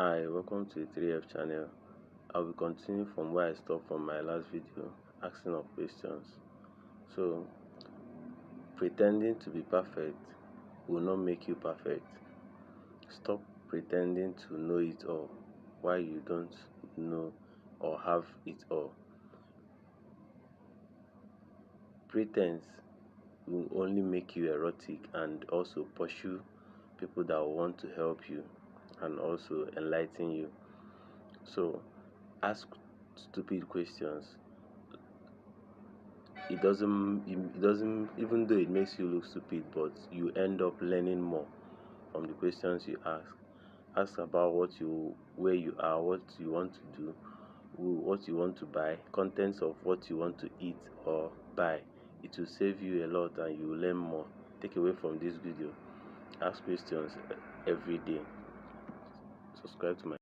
Hi, welcome to the 3F channel. I will continue from where I stopped from my last video, asking of questions. So, pretending to be perfect will not make you perfect. Stop pretending to know it all while you don't know or have it all. Pretense will only make you erotic and also pursue people that want to help you and also enlighten you. So, ask stupid questions. It doesn't even though it makes you look stupid, but you end up learning more from the questions you ask about where you are, what you want to do, what you want to buy, contents of what you want to eat or buy. It will save you a lot and you will learn more. Take away from this video, ask questions every day. Subscribe to my